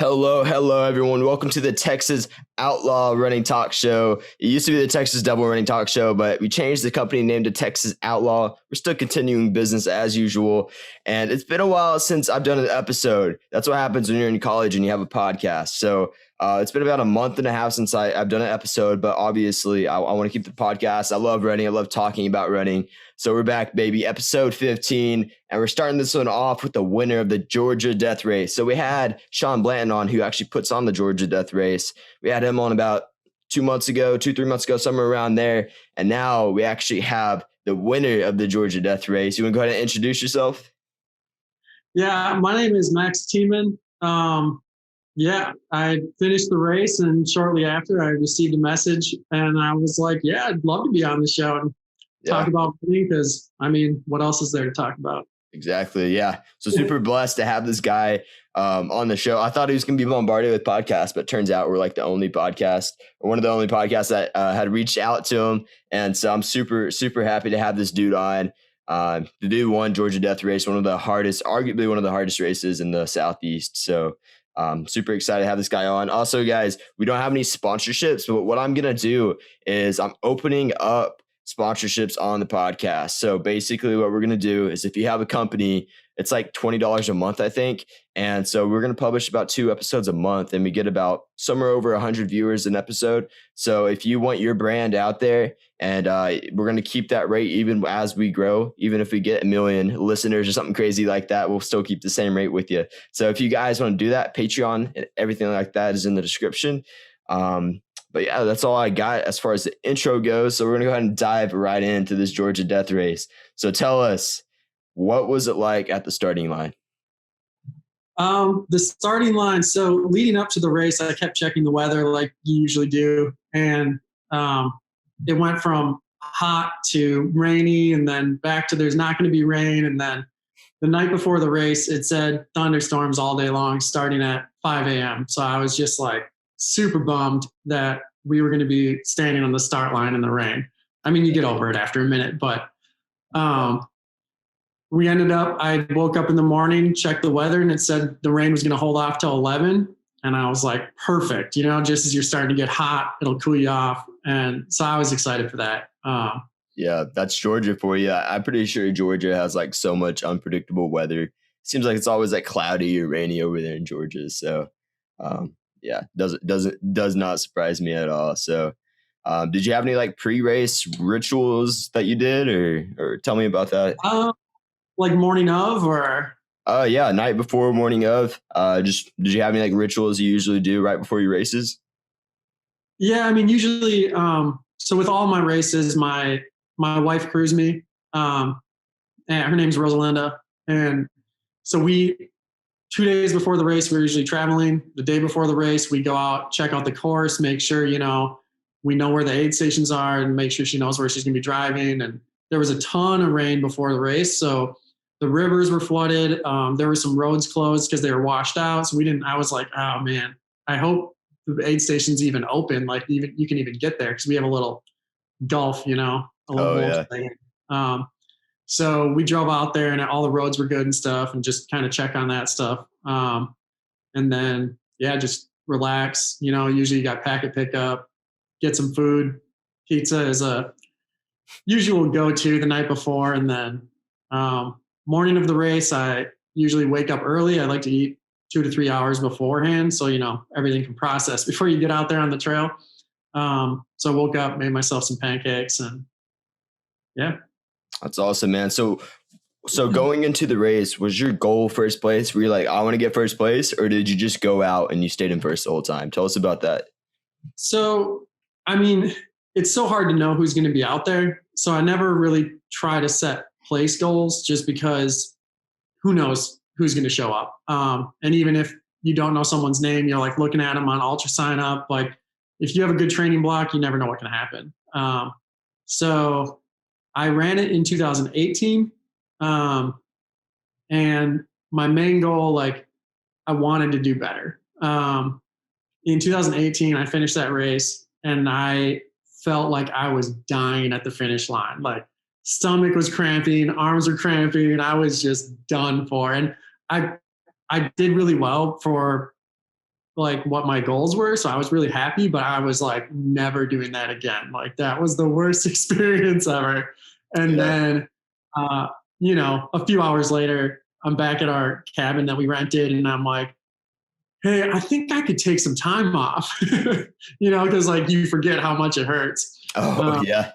Hello, everyone. Welcome to the Texas Outlaw Running Talk Show. It used to be the Texas Devil Running Talk Show, but we changed the company name to Texas Outlaw. We're still continuing business as usual, and it's been a while since I've done an episode. That's what happens when you're in college and you have a podcast. So it's been about a month and a half since I've done an episode, but obviously I want to keep the podcast. I love running. I love talking about running. So we're back, baby, episode 15, and we're starting this one off with the winner of the Georgia Death Race. So we had Sean Blanton on, who actually puts on the Georgia Death Race. We had him on about 3 months ago, somewhere around there. And now we actually have the winner of the Georgia Death Race. You want to go ahead and introduce yourself? Yeah, my name is Max Tiemann. I finished the race, and shortly after I received a message, and I was like, yeah, I'd love to be on the show and talk about running, because, I mean, what else is there to talk about? Exactly, yeah. So super blessed to have this guy on the show. I thought he was going to be bombarded with podcasts, but turns out we're like the only podcast, or one of the only podcasts that had reached out to him. And so I'm super, super happy to have this dude on. The dude won Georgia Death Race, arguably one of the hardest races in the Southeast. So super excited to have this guy on. Also, guys, we don't have any sponsorships, but what I'm going to do is I'm opening up sponsorships on the podcast. So basically what we're going to do is, if you have a company, it's like $20 a month, I think. And so we're going to publish about 2 episodes a month, and we get about somewhere over 100 viewers an episode. So if you want your brand out there, and we're going to keep that rate even as we grow, even if we get 1 million listeners or something crazy like that, we'll still keep the same rate with you. So if you guys want to do that, Patreon and everything like that is in the description. But yeah, that's all I got as far as the intro goes. So we're going to go ahead and dive right into this Georgia Death Race. So tell us, what was it like at the starting line? The starting line. So leading up to the race, I kept checking the weather like you usually do. And it went from hot to rainy, and then back to there's not going to be rain. And then the night before the race, it said thunderstorms all day long, starting at 5 a.m. So I was just like super bummed that we were going to be standing on the start line in the rain. I mean, you get over it after a minute, but I woke up in the morning, checked the weather, and it said the rain was going to hold off till 11. And I was like, perfect. Just as you're starting to get hot, it'll cool you off. And so I was excited for that. Yeah, that's Georgia for you. I'm pretty sure Georgia has like so much unpredictable weather. Seems like it's always like cloudy or rainy over there in Georgia. So, yeah, does not surprise me at all. So, did you have any like pre-race rituals that you did, or tell me about that? Like morning of, or? Yeah, night before, morning of. Just did you have any like rituals you usually do right before your races? Yeah, I mean, usually. So with all my races, my wife crews me, and her name's Rosalinda, and so 2 days before the race, we're usually traveling. The day before the race, we go out, check out the course, make sure, we know where the aid stations are, and make sure she knows where she's going to be driving. And there was a ton of rain before the race. So the rivers were flooded. There were some roads closed because they were washed out. So I was like, oh man, I hope the aid station's even open. Like you can even get there, because we have a little gulf, a little thing. So we drove out there, and all the roads were good and stuff, and just kind of check on that stuff. And then, just relax. Usually you got packet pickup, get some food. Pizza is a usual go-to the night before. And then morning of the race, I usually wake up early. I like to eat 2 to 3 hours beforehand, so everything can process before you get out there on the trail. So I woke up, made myself some pancakes, and yeah. That's awesome, man. So going into the race, was your goal first place? Were you like, I want to get first place, or did you just go out and you stayed in first the whole time? Tell us about that. So, I mean, it's so hard to know who's going to be out there. So I never really try to set place goals, just because who knows who's going to show up. And even if you don't know someone's name, you're like looking at them on Ultra Sign Up. Like if you have a good training block, you never know what can happen. So I ran it in 2018. And my main goal, like I wanted to do better. In 2018, I finished that race, and I felt like I was dying at the finish line. Like stomach was cramping, arms were cramping, and I was just done for. And I did really well for like what my goals were. So I was really happy, but I was like never doing that again. Like that was the worst experience ever. And Yeah. then, you know, a few hours later, I'm back at our cabin that we rented, and I'm like, hey, I think I could take some time off, you know, because like you forget how much it hurts. Oh Um, yeah.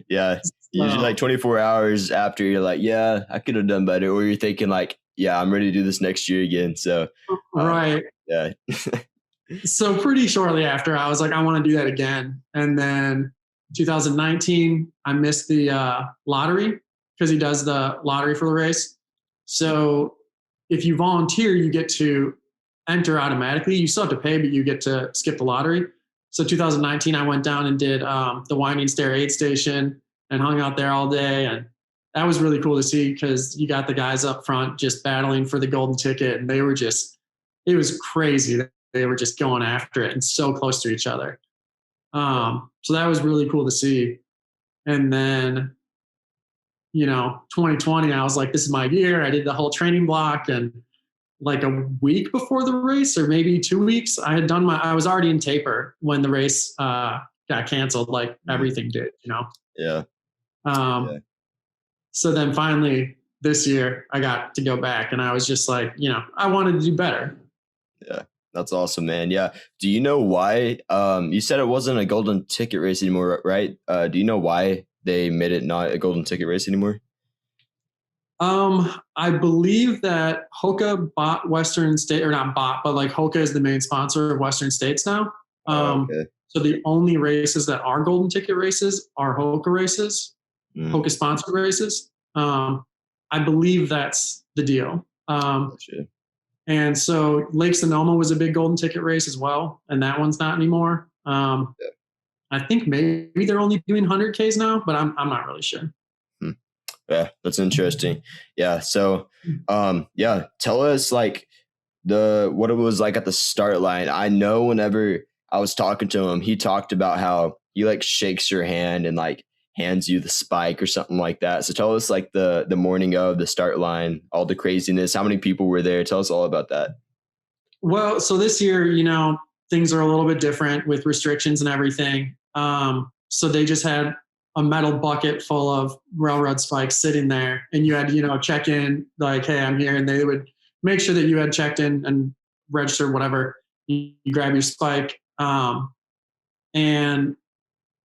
Yeah. Usually so, like 24 hours after you're like, yeah, I could have done better. Or you're thinking like, yeah, I'm ready to do this next year again. So um, right. yeah. So pretty shortly after, I was like, I want to do that again. And then 2019, I missed the lottery because he does the lottery for the race. So if you volunteer, you get to enter automatically. You still have to pay, but you get to skip the lottery. So 2019, I went down and did the Winding Stair aid station and hung out there all day. And that was really cool to see because you got the guys up front just battling for the golden ticket. And they were just, it was crazy. They were just going after it and so close to each other. So that was really cool to see. And then, you know, 2020, I was like, this is my year. I did the whole training block, and like a week before the race, or maybe 2 weeks, I was already in taper when the race got canceled, like everything did, you know? Yeah. Yeah. So then finally this year I got to go back, and I was just like, you know, I wanted to do better. Yeah. That's awesome, man. Yeah. Do you know why? You said it wasn't a golden ticket race anymore, right? Do you know why they made it not a golden ticket race anymore? I believe that Hoka bought Western State, or not bought, but like Hoka is the main sponsor of Western States now. Oh, okay. So the only races that are golden ticket races are Hoka races, Mm, Hoka sponsored races. I believe that's the deal. gotcha. And so Lake Sonoma was a big golden ticket race as well, and that one's not anymore. Yeah. I think maybe they're only doing 100Ks now, but I'm not really sure. Hmm. Yeah, that's interesting. Yeah. So, yeah, tell us like what it was like at the start line. I know whenever I was talking to him, he talked about how he like shakes your hand and like hands you the spike or something like that. So tell us like the morning of the start line, all the craziness, how many people were there? Tell us all about that. Well, so this year, you know, things are a little bit different with restrictions and everything. So they just had a metal bucket full of railroad spikes sitting there, and you had to, you know, check in like, hey, I'm here. And they would make sure that you had checked in and registered, whatever. You grab your spike. And,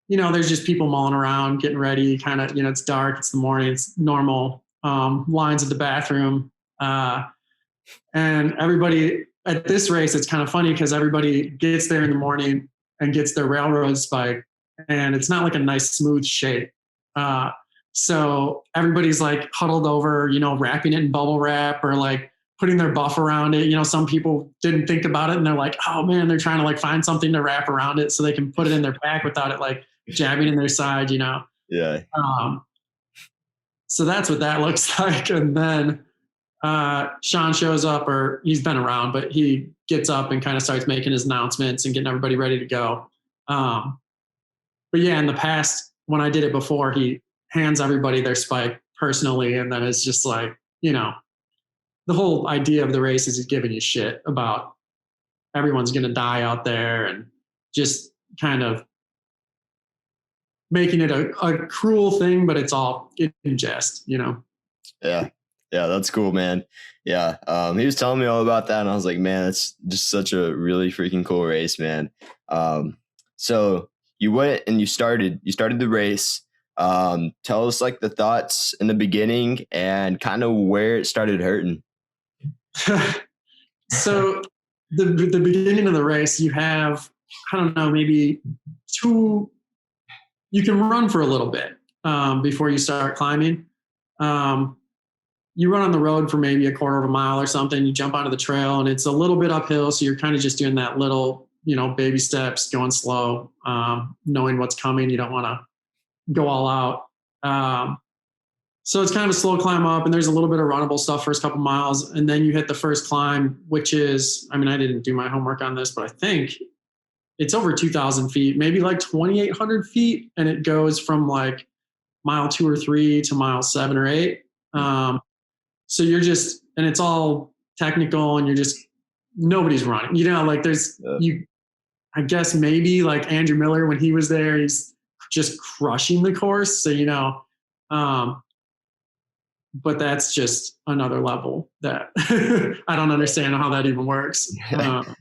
you know, there's just people mulling around, getting ready, kind of, you know, it's dark, it's the morning, it's normal lines at the bathroom. And everybody at this race, it's kind of funny because everybody gets there in the morning and gets their railroad spike, and it's not like a nice smooth shape. Uh, so everybody's like huddled over, you know, wrapping it in bubble wrap or like putting their buff around it. You know, some people didn't think about it and they're like, oh man, they're trying to like find something to wrap around it so they can put it in their pack without it like jabbing in their side, you know. Yeah. Um, so that's what that looks like. And then Sean shows up, or he's been around, but he gets up and kind of starts making his announcements and getting everybody ready to go. But yeah, in the past, when I did it before, he hands everybody their spike personally. And then it's just like, you know, the whole idea of the race is he's giving you shit about everyone's going to die out there, and just kind of making it a cruel thing, but it's all in jest, you know? Yeah. Yeah, that's cool, man. Yeah. He was telling me all about that, and I was like, man, that's just such a really freaking cool race, man. So you went and you started the race. Tell us like the thoughts in the beginning and kind of where it started hurting. So the beginning of the race, you have, I don't know, maybe you can run for a little bit before you start climbing. Um, you run on the road for maybe a quarter of a mile or something. You jump onto the trail, and it's a little bit uphill. So you're kind of just doing that little, you know, baby steps, going slow, knowing what's coming. You don't want to go all out. So it's kind of a slow climb up, and there's a little bit of runnable stuff first couple miles. And then you hit the first climb, which is, I mean, I didn't do my homework on this, but I think it's over 2,000 feet, maybe like 2,800 feet. And it goes from like mile 2 or 3 to mile 7 or 8. So you're just, and it's all technical, and you're just nobody's running. You know, like there's I guess maybe like Andrew Miller when he was there, he's just crushing the course. So, you know, but that's just another level that I don't understand how that even works.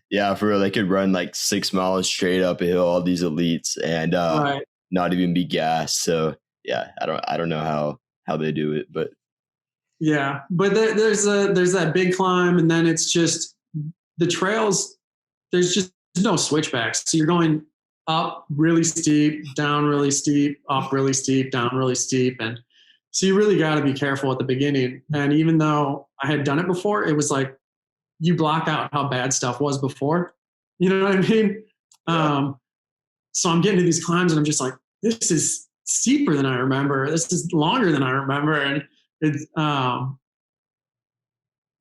Yeah, for real. They could run like 6 miles straight up a hill, all these elites, and Right. not even be gassed. So yeah, I don't know how they do it, but Yeah, but there's that big climb, and then it's just the trails. There's just no switchbacks, so you're going up really steep, down really steep, up really steep, down really steep, and so you really got to be careful at the beginning. And even though I had done it before, it was like you block out how bad stuff was before. You know what I mean? yeah. So I'm getting to these climbs, and I'm just like, this is steeper than I remember. This is longer than I remember, and it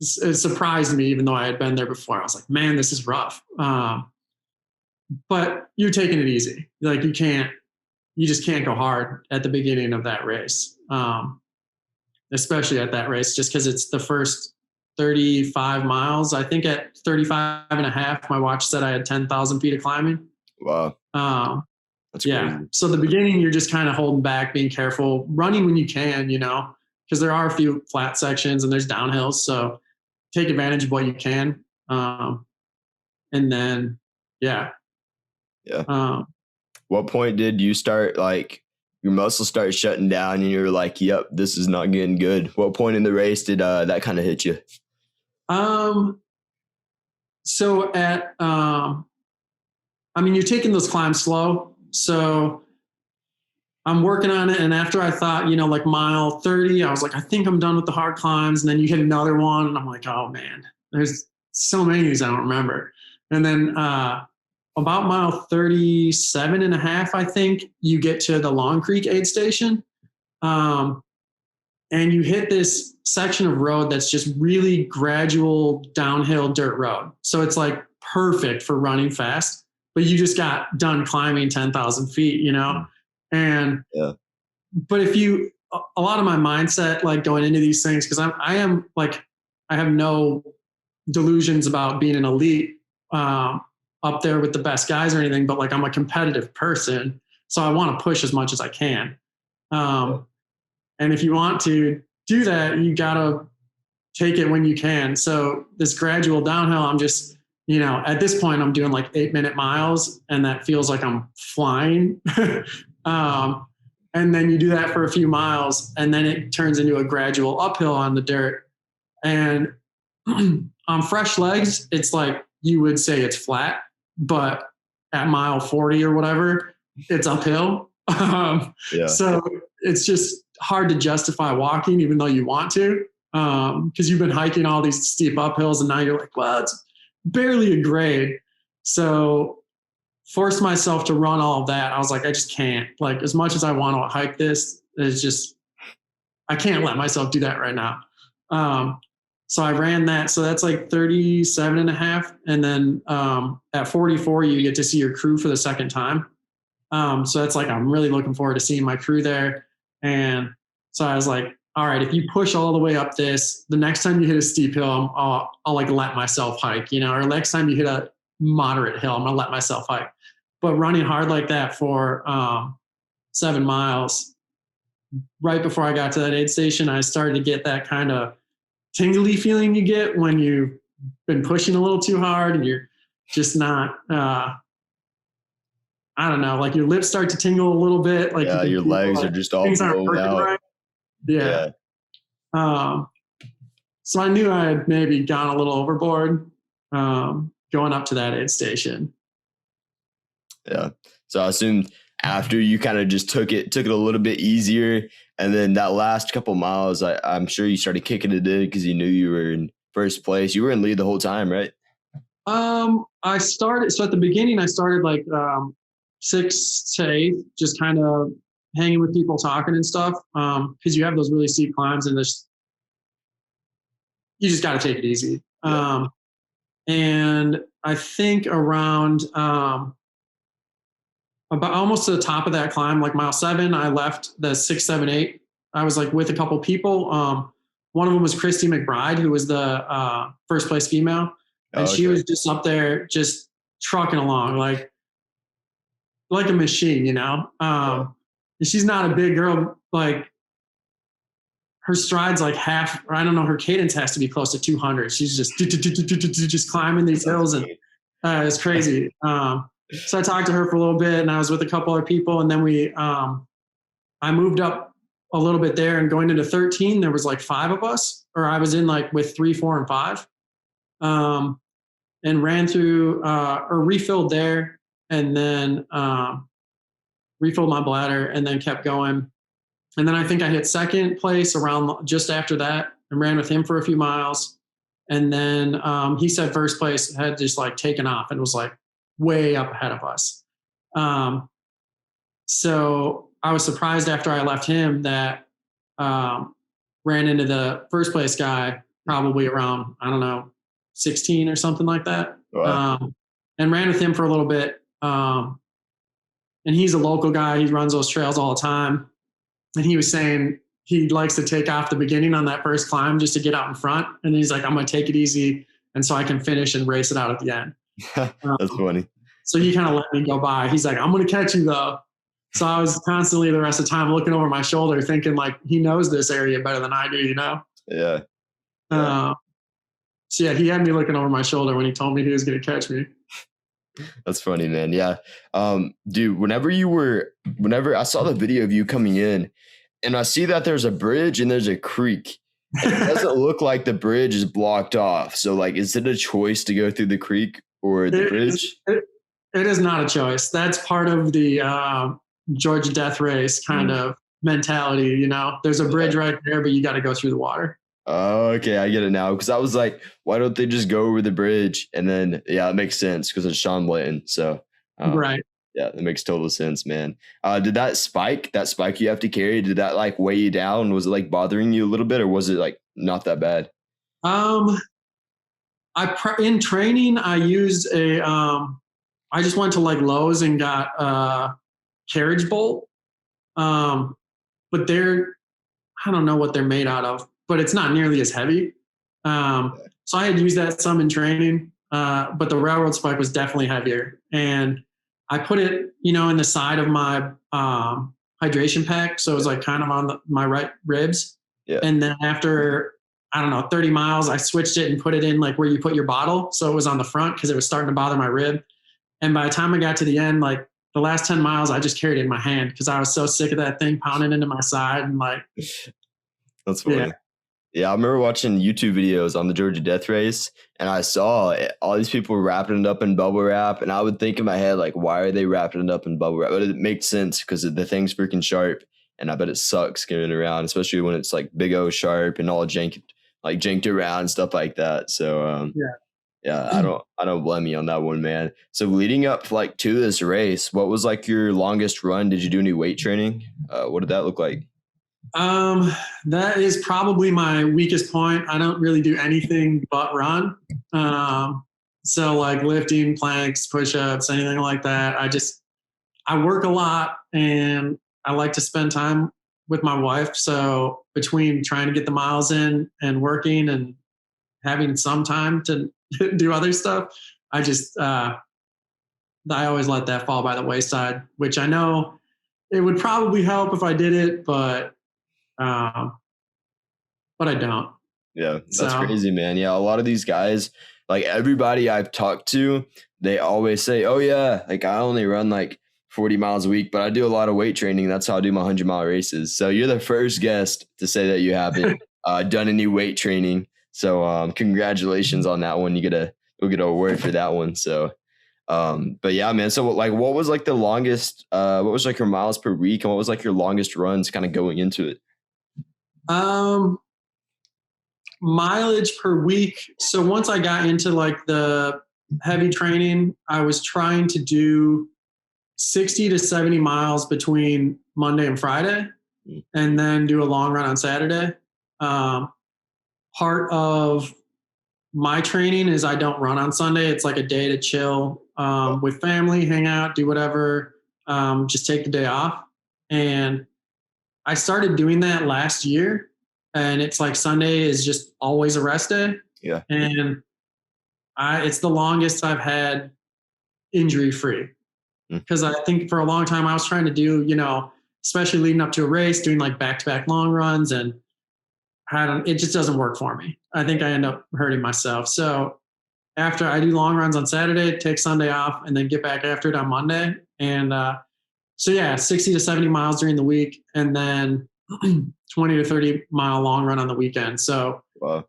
surprised me, even though I had been there before. I was like, man, this is rough. But you're taking it easy. Like you just can't go hard at the beginning of that race, especially at that race, just because it's the first 35 miles. I think at 35 and a half, my watch said I had 10,000 feet of climbing. Wow. That's yeah. crazy. So the beginning, you're just kind of holding back, being careful, running when you can, you know, because there are a few flat sections and there's downhills. So take advantage of what you can. And then, yeah. What point did you start, like, your muscles start shutting down and you're like, yep, this is not getting good? What point in the race did that kind of hit you? So I mean, you're taking those climbs slow. So I'm working on it. And after I thought, you know, like mile 30, I was like, I think I'm done with the hard climbs. And then you hit another one. And I'm like, oh man, there's so many of these I don't remember. And then about mile 37 and a half, I think, you get to the Long Creek aid station. And you hit this section of road that's just really gradual downhill dirt road. So it's like perfect for running fast, but you just got done climbing 10,000 feet, you know? And, but a lot of my mindset, like going into these things, because I am like, I have no delusions about being an elite up there with the best guys or anything, but like I'm a competitive person. So I want to push as much as I can. And if you want to do that, you got to take it when you can. So this gradual downhill, I'm just, you know, at this point I'm doing like 8-minute miles and that feels like I'm flying. And then you do that for a few miles and then it turns into a gradual uphill on the dirt. And on fresh legs, it's like you would say it's flat, but at mile 40 or whatever, it's uphill. So it's just hard to justify walking, even though you want to, because you've been hiking all these steep uphills and now you're like, well, it's barely a grade. So forced myself to run all of that. I was like, I just can't. Like, as much as I want to hike this, it's just, I can't let myself do that right now. So I ran that. So that's like 37 and a half. And then at 44, you get to see your crew for the second time. So that's like, I'm really looking forward to seeing my crew there. And so I was like, all right, if you push all the way up this, the next time you hit a steep hill, I'll like let myself hike, you know, or next time you hit a moderate hill, I'm going to let myself hike. But running hard like that for 7 miles, right before I got to that aid station, I started to get that kind of tingly feeling you get when you've been pushing a little too hard and you're just not, I don't know, like your lips start to tingle a little bit. Like your legs are just all blown out. Right. Yeah. So I knew I had maybe gone a little overboard going up to that aid station. Yeah. So I assume after you kind of just took it a little bit easier, and then that last couple miles, I'm sure you started kicking it in because you knew you were in first place. You were in lead the whole time, right? I started, so at the beginning I started like 6th to 8th, just kind of hanging with people, talking and stuff. Because you have those really steep climbs and you just got to take it easy. Yeah. And I think around about almost to the top of that climb, like mile 7, I left the 6, 7, 8. I was like with a couple people. One of them was Christy McBride, who was the first place female. and she was just up there just trucking along like a machine, you know. And she's not a big girl. Like her stride's like half, or I don't know, her cadence has to be close to 200. She's just climbing these hills, and it's crazy. So I talked to her for a little bit, and I was with a couple other people, and then I moved up a little bit there, and going into 13, there was like 5 of us, or I was in like with 3, 4, and 5, and ran through or refilled there, and then refilled my bladder, and then kept going. And then I think I hit second place around just after that, and ran with him for a few miles. And then he said first place had just like taken off and was like way up ahead of us. So I was surprised after I left him that ran into the first place guy probably around, I don't know, 16 or something like that. Wow. And ran with him for a little bit. And he's a local guy. He runs those trails all the time. And he was saying he likes to take off the beginning on that first climb just to get out in front. And he's like, I'm going to take it easy, and so I can finish and race it out at the end. That's funny. So he kind of let me go by. He's like, I'm going to catch you though. So I was constantly the rest of the time looking over my shoulder thinking like he knows this area better than I do, you know? Yeah. So yeah, he had me looking over my shoulder when he told me he was going to catch me. That's funny, man. Yeah. Dude, whenever I saw the video of you coming in, and I see that there's a bridge and there's a creek. It doesn't look like the bridge is blocked off. So like, is it a choice to go through the creek or the bridge? It is not a choice. That's part of the Georgia death race kind of mentality. You know, there's a bridge right there, but you got to go through the water. Oh, okay. I get it now. Cause I was like, why don't they just go over the bridge? And then, yeah, it makes sense because it's Sean Blanton. So, right. Yeah, that makes total sense, man. Did that spike you have to carry, did that like weigh you down? Was it like bothering you a little bit, or was it like not that bad? In training, I used I just went to like Lowe's and got a carriage bolt. But I don't know what they're made out of, but it's not nearly as heavy. So I had used that some in training, but the railroad spike was definitely heavier. And I put it, in the side of my hydration pack. So it was like kind of on my right ribs. Yeah. And then after, I don't know, 30 miles, I switched it and put it in like where you put your bottle. So it was on the front because it was starting to bother my rib. And by the time I got to the end, like the last 10 miles, I just carried it in my hand because I was so sick of that thing pounding into my side. And like, that's funny. Yeah, I remember watching YouTube videos on the Georgia death race, and I saw all these people wrapping it up in bubble wrap, and I would think in my head, like, why are they wrapping it up in bubble wrap? But it makes sense because the thing's freaking sharp, and I bet it sucks getting around, especially when it's like big O sharp and all janked around and stuff like that. So I don't blame you on that one, man. So leading up like to this race, what was like your longest run? Did you do any weight training? What did that look like? That is probably my weakest point. I don't really do anything but run. So like lifting, planks, push-ups, anything like that. I work a lot and I like to spend time with my wife. So between trying to get the miles in and working and having some time to do other stuff, I always let that fall by the wayside, which I know it would probably help if I did it, but I don't. Yeah, that's crazy, man. Yeah, a lot of these guys, like everybody I've talked to, they always say, oh yeah, like I only run like 40 miles a week, but I do a lot of weight training. That's how I do my 100-mile races. So you're the first guest to say that you haven't done any weight training. So congratulations on that one. You'll get an award for that one. So but yeah, man. So like, what was like the longest, what was like your miles per week, and what was like your longest runs kind of going into it? Mileage per week. So once I got into like the heavy training, I was trying to do 60 to 70 miles between Monday and Friday, and then do a long run on Saturday. Part of my training is I don't run on Sunday. It's like a day to chill with family, hang out, do whatever, just take the day off. And I started doing that last year, and it's like Sunday is just always a rest day. Yeah. And It's the longest I've had injury free, because I think for a long time I was trying to do, especially leading up to a race, doing like back-to-back long runs, and it just doesn't work for me. I think I end up hurting myself. So after I do long runs on Saturday, take Sunday off, and then get back after it on Monday. And so yeah, 60 to 70 miles during the week, and then 20 to 30-mile long run on the weekend. So Wow.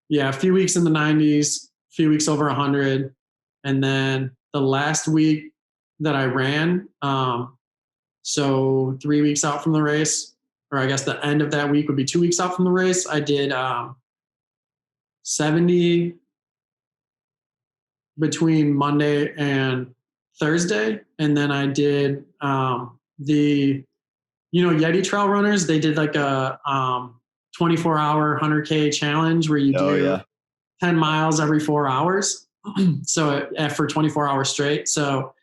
yeah, a few weeks in the 90s, a few weeks over 100. And then the last week that I ran, so 3 weeks out from the race, or I guess the end of that week would be 2 weeks out from the race, I did 70 between Monday and Thursday. And then I did the, Yeti Trail Runners, they did like a 24-hour 100K challenge where you do 10 miles every 4 hours. So for 24 hours straight. So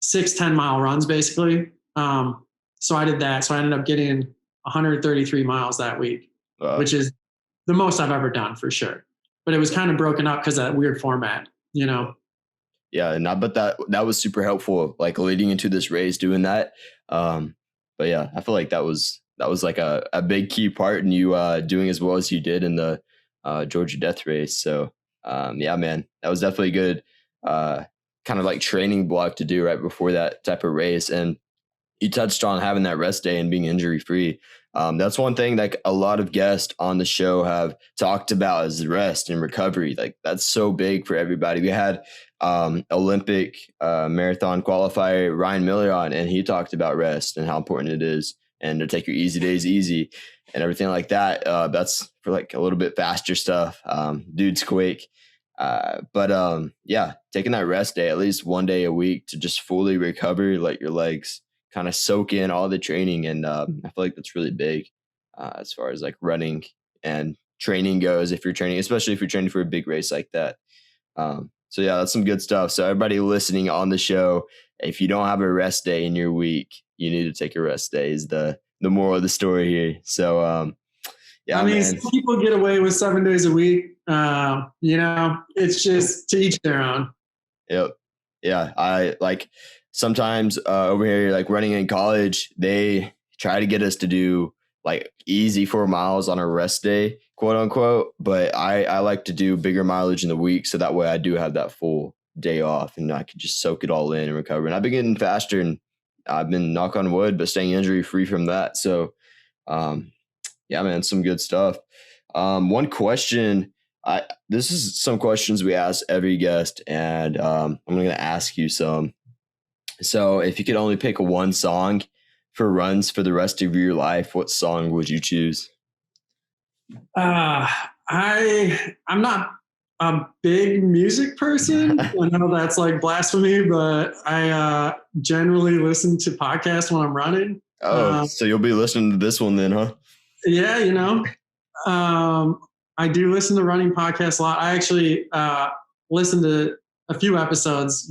6 10-mile runs basically. So I did that. So I ended up getting 133 miles that week, which is the most I've ever done for sure. But it was kind of broken up because of that weird format, Yeah, and I bet that was super helpful, like leading into this race, doing that. But yeah, I feel like that was like a big key part in you doing as well as you did in the Georgia Death Race. So yeah, man, that was definitely a good kind of like training block to do right before that type of race. And you touched on having that rest day and being injury free. That's one thing that a lot of guests on the show have talked about is rest and recovery. Like that's so big for everybody. We had Olympic marathon qualifier Ryan Miller on, and he talked about rest and how important it is, and to take your easy days easy and everything like that. That's for like a little bit faster stuff. Dude's quake. But yeah, taking that rest day, at least one day a week to just fully recover, let your legs kind of soak in all the training. And I feel like that's really big as far as like running and training goes, if you're training, especially if you're training for a big race like that. So yeah, that's some good stuff. So everybody listening on the show, if you don't have a rest day in your week, you need to take a rest day is the moral of the story here. So yeah, I mean, man. Some people get away with 7 days a week. It's just to each their own. Yep. Yeah. I like sometimes over here, like running in college, they try to get us to do like easy 4 miles on a rest day, quote unquote. But I like to do bigger mileage in the week. So that way I do have that full day off and I can just soak it all in and recover. And I've been getting faster, and I've been, knock on wood, but staying injury free from that. So, yeah, man, some good stuff. One question, this is some questions we ask every guest, and I'm going to ask you some. So if you could only pick one song for runs for the rest of your life, what song would you choose? I'm not a big music person. I know that's like blasphemy, but I generally listen to podcasts when I'm running. So you'll be listening to this one then, huh? Yeah, I do listen to running podcasts a lot. I actually listened to a few episodes,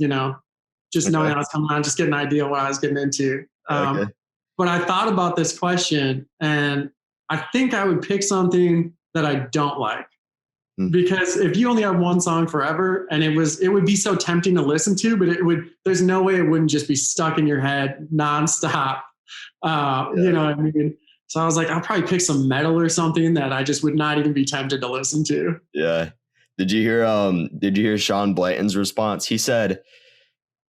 just knowing I was coming on, just get an idea of what I was getting into. But I thought about this question, and I think I would pick something that I don't like. Because if you only have one song forever, and it would be so tempting to listen to, but there's no way it wouldn't just be stuck in your head nonstop. You know what I mean? So I was like, I'll probably pick some metal or something that I just would not even be tempted to listen to. Yeah. Did you hear Sean Blanton's response? He said,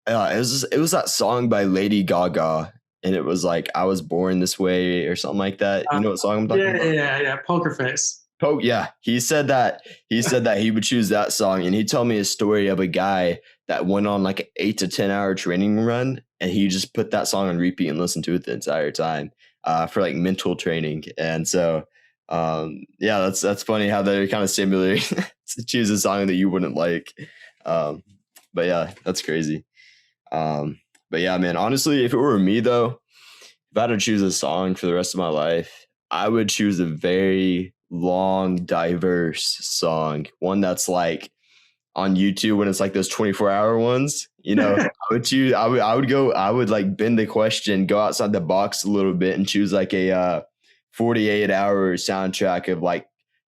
it was that song by Lady Gaga, and it was like, I Was Born This Way or something like that. You know what song I'm talking about? Yeah. Poker Face. Oh yeah. He said that he would choose that song, and he told me a story of a guy that went on like an 8 to 10 hour training run, and he just put that song on repeat and listened to it the entire time for like mental training. And so yeah, that's funny how they're kind of similar to choose a song that you wouldn't like. But yeah, that's crazy. But yeah, man, honestly, if it were me though, if I had to choose a song for the rest of my life, I would choose a very long, diverse song. One that's like on YouTube when it's like those 24-hour ones, I would like bend the question, go outside the box a little bit and choose like a 48-hour soundtrack of like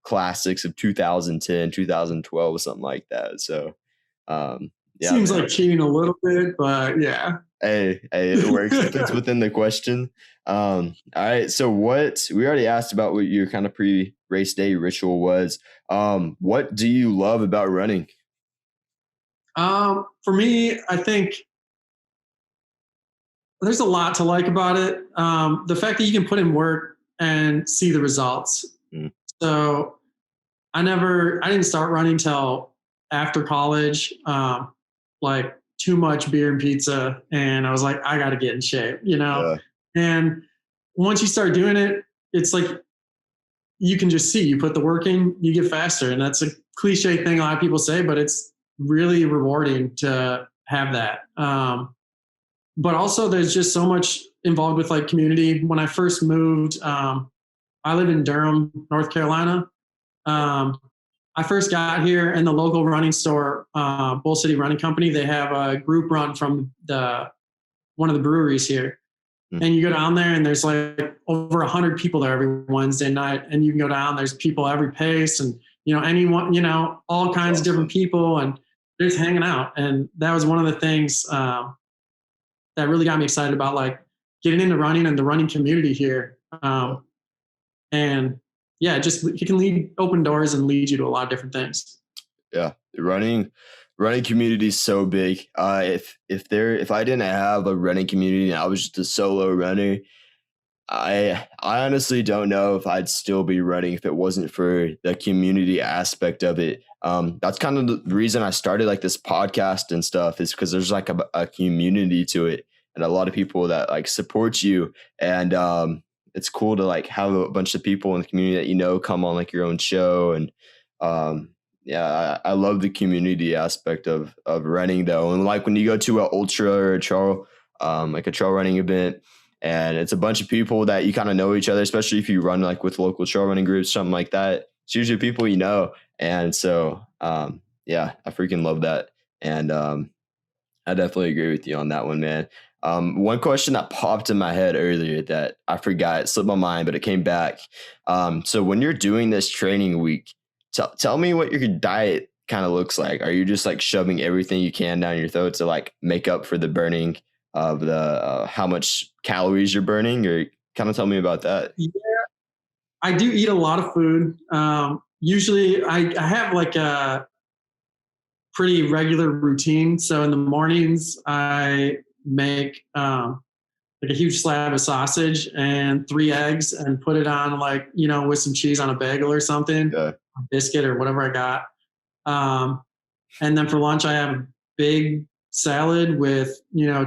classics of 2010, 2012, something like that. So, yeah, Seems man. like cheating a little bit, but yeah. Hey, it works if it's within the question. All right. So we already asked about what your kind of pre-race day ritual was. What do you love about running? For me, I think there's a lot to like about it. The fact that you can put in work and see the results. Mm. So I didn't start running till after college. Like too much beer and pizza, and I was like, I got to get in shape, Yeah. And once you start doing it, it's like you can just see you put the work in, you get faster, and that's a cliche thing a lot of people say, but it's really rewarding to have that. But also, there's just so much involved with like community. When I first moved, I live in Durham, North Carolina. Um, I first got here, and the local running store, Bull City Running Company, they have a group run from one of the breweries here. Mm. And you go down there, and there's like over 100 people there every Wednesday night. And you can go down, there's people every pace, and anyone, all kinds of different people, and they're just hanging out. And that was one of the things that really got me excited about like getting into running and the running community here. And yeah, it can open doors and lead you to a lot of different things. Yeah, running community is so big. If I didn't have a running community and I was just a solo runner, I honestly don't know if I'd still be running if it wasn't for the community aspect of it. That's kind of the reason I started like this podcast and stuff, is because there's like a community to it and a lot of people that like support you. And it's cool to like have a bunch of people in the community that come on like your own show. And yeah, I love the community aspect of running though. And like when you go to an ultra or a trail, like a trail running event, and it's a bunch of people that you kind of know each other, especially if you run like with local trail running groups, something like that. It's usually people you know. And so, yeah, I freaking love that. And I definitely agree with you on that one, man. One question that popped in my head earlier that I forgot, it slipped my mind, but it came back. So when you're doing this training week, tell me what your diet kind of looks like. Are you just like shoving everything you can down your throat to like make up for the burning of the how much calories you're burning, or kind of tell me about that? Yeah, I do eat a lot of food. Usually I have like a pretty regular routine. So in the mornings, I make like a huge slab of sausage and 3 eggs and put it on like, with some cheese on a bagel or something, Yeah. a biscuit or whatever I got. And then for lunch, I have a big salad with,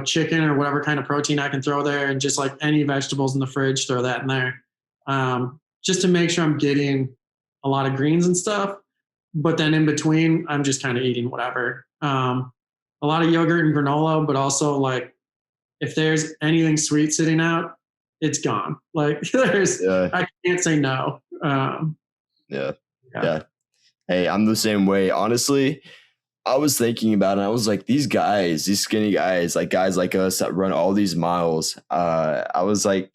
chicken or whatever kind of protein I can throw there, and just like any vegetables in the fridge, throw that in there. Just to make sure I'm getting a lot of greens and stuff. But then in between, I'm just kind of eating whatever. A lot of yogurt and granola, but also like if there's anything sweet sitting out, it's gone. Like I can't say no. Yeah. Yeah. Hey, I'm the same way. Honestly, I was thinking about it. I was like, these skinny guys, like guys like us that run all these miles. I was like,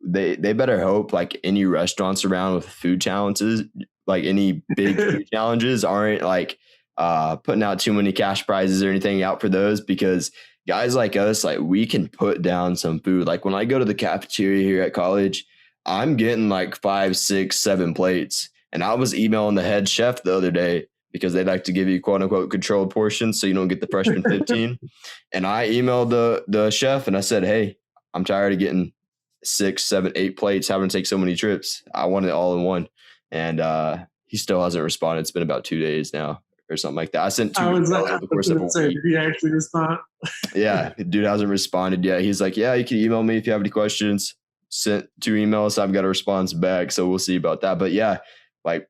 they better hope like any restaurants around with food challenges, like any big food challenges, aren't like putting out too many cash prizes or anything out for those, because guys like us, like we can put down some food. Like when I go to the cafeteria here at college, I'm getting like 5, 6, 7 plates. And I was emailing the head chef the other day, because they like to give you quote unquote controlled portions so you don't get the freshman 15. And I emailed the chef and I said, hey, I'm tired of getting 6, 7, 8 plates, having to take so many trips. I want it all in one. And he still hasn't responded. It's been about 2 days now or something like that. I sent 2 emails over the course of a week. Did he actually respond? Yeah, dude hasn't responded yet. He's like, yeah, you can email me if you have any questions. Sent 2 emails. I've got a response back. So we'll see about that. But yeah, like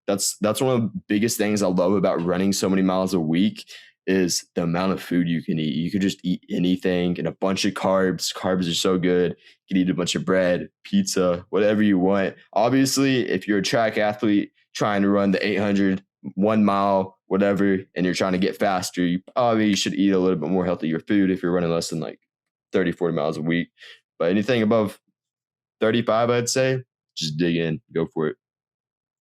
that's one of the biggest things I love about running so many miles a week is the amount of food you can eat. You could just eat anything, and a bunch of carbs. Carbs are so good. You can eat a bunch of bread, pizza, whatever you want. Obviously, if you're a track athlete trying to run the 800, 1 mile, whatever, and you're trying to get faster, you probably should eat a little bit more healthier food if you're running less than like 30, 40 miles a week. But anything above 35, I'd say, just dig in, go for it.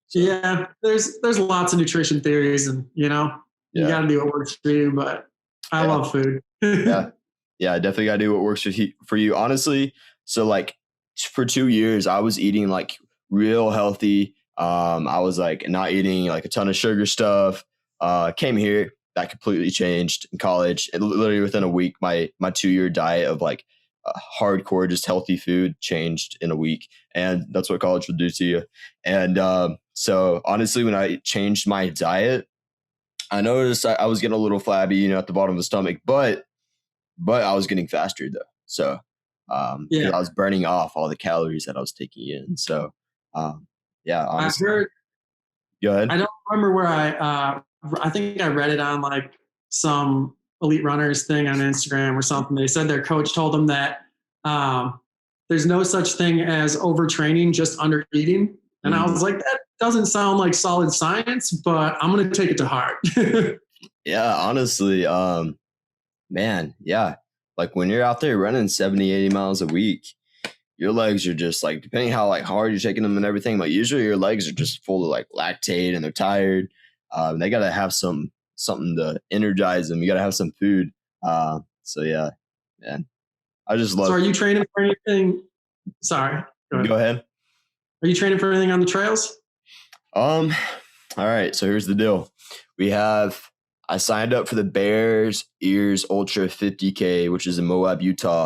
So Yeah, there's lots of nutrition theories, and you yeah, got to do what works for you. But I yeah, love food. yeah, yeah. I definitely gotta do what works for you. Honestly, so like for 2 years, I was eating like real healthy. I was like not eating like a ton of sugar stuff. Came here, that completely changed in college. And literally within a week, my 2 year diet of like hardcore just healthy food changed in a week, and that's what college will do to you. And so honestly, when I changed my diet, I noticed I was getting a little flabby, at the bottom of the stomach, but I was getting faster though. So because Yeah, I was burning off all the calories that I was taking in. So um, yeah, I honestly, heard. go I ahead. don't remember where I think I read it on like some elite runners thing on Instagram or something. They said their coach told them that um, there's no such thing as overtraining, just under eating. And I Mhm. was like, that doesn't sound like solid science, but I'm going to take it to heart. Yeah, honestly, man, yeah. Like when you're out there running 70, 80 miles a week, your legs are just like, depending how like hard you're taking them and everything, but usually your legs are just full of like lactate and they're tired. They gotta have something to energize them. You gotta have some food. So yeah, man. I just So love are you training for anything? Sorry. Go ahead. go ahead. Are you training for anything on the trails? Um, all right, so here's the deal. We have I signed up for the Bears Ears Ultra 50K, which is in Moab, Utah,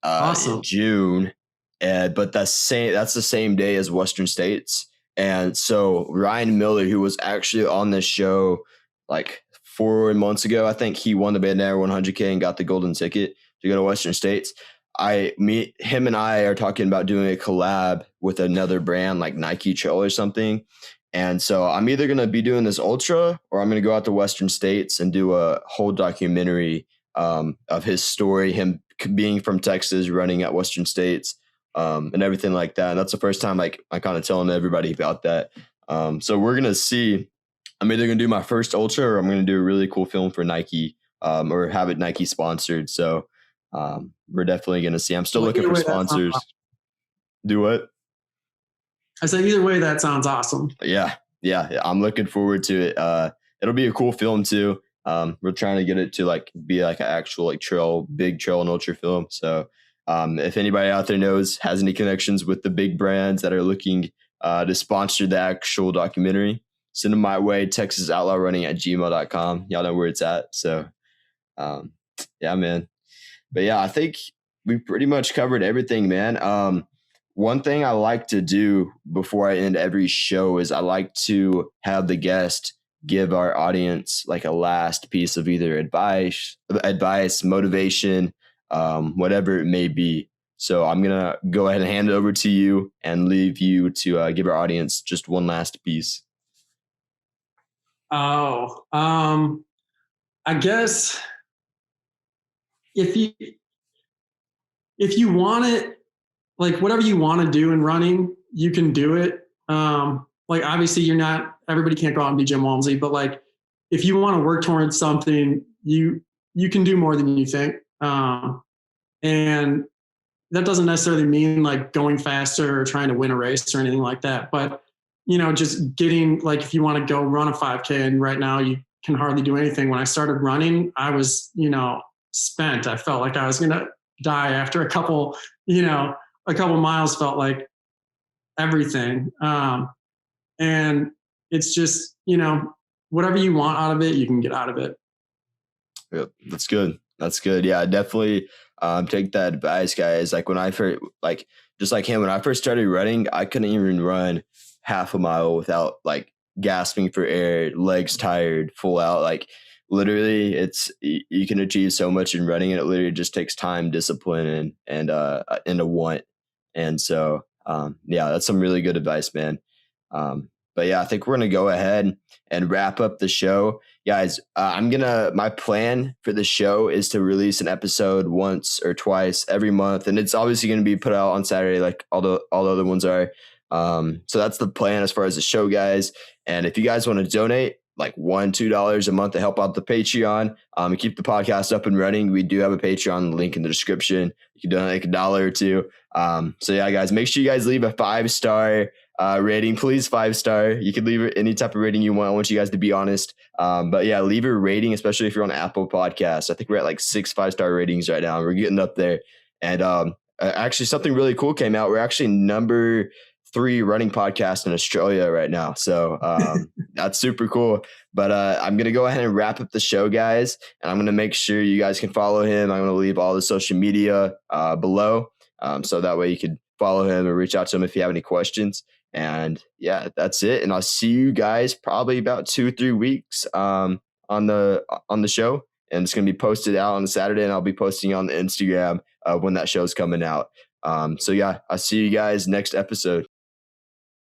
in Awesome. June. And but that's the same day as Western States. And so Ryan Miller, who was actually on this show like 4 months ago, I think he won the Bandana 100K and got the golden ticket to go to Western States. Him and I are talking about doing a collab with another brand like Nike Trail or something. And so I'm either going to be doing this ultra or I'm going to go out to Western States and do a whole documentary of his story, him being from Texas, running at Western States, and everything like that. And that's the first time like I kind of telling everybody about that. So we're gonna see. I'm either gonna do my first ultra or I'm gonna do a really cool film for Nike, or have it Nike sponsored. So we're definitely gonna see. I'm still Well, looking either for way, that sounds sponsors. awesome. Do what? I said either way, that sounds awesome. Yeah. I'm looking forward to it. It'll be a cool film too. We're trying to get it to like be like an actual like big trail and ultra film. So if anybody out there has any connections with the big brands that are looking to sponsor the actual documentary, send them my way. Texas Outlaw Running at gmail.com. Y'all know where it's at. So um, yeah, man. But yeah, I think we pretty much covered everything, man. One thing I like to do before I end every show is I like to have the guest give our audience like a last piece of either advice, motivation, whatever it may be. So I'm gonna go ahead and hand it over to you and leave you to give our audience just one last piece. Oh, I guess if you want it, like whatever you want to do in running, you can do it. Like obviously everybody can't go out and be Jim Walmsley, but like if you want to work towards something, you can do more than you think. And that doesn't necessarily mean like going faster or trying to win a race or anything like that. But just getting like if you want to go run a 5K and right now you can hardly do anything. When I started running, I was, spent. I felt like I was gonna die after a couple miles felt like everything. And it's just, whatever you want out of it, you can get out of it. Yep, that's good. That's good. Yeah, definitely take that advice, guys. Like when I first, like just like him, when I first started running, I couldn't even run half a mile without like gasping for air, legs tired, full out. Like literally, you can achieve so much in running, and it literally just takes time, discipline, and a want. And so, yeah, that's some really good advice, man. But yeah, I think we're gonna go ahead and wrap up the show. Guys, my plan for the show is to release an episode once or twice every month, and it's obviously going to be put out on Saturday like all the other ones are. So that's the plan as far as the show, guys. And if you guys want to donate like $1-2 a month to help out the Patreon, and keep the podcast up and running, we do have a Patreon link in the description. You can donate like $1 or $2. So yeah, guys, make sure you guys leave a 5-star rating, please 5-star. You could leave any type of rating you want. I want you guys to be honest. But yeah, leave a rating, especially if you're on Apple Podcasts. I think we're at like 6 5-star ratings right now. We're getting up there. And actually, something really cool came out. We're actually number 3 running podcast in Australia right now. So that's super cool. But I'm going to go ahead and wrap up the show, guys. And I'm going to make sure you guys can follow him. I'm going to leave all the social media below. So that way you can follow him or reach out to him if you have any questions. And yeah, that's it. And I'll see you guys probably about 2 or 3 weeks on the show. And it's going to be posted out on Saturday, and I'll be posting on the Instagram when that show's coming out. So yeah, I'll see you guys next episode.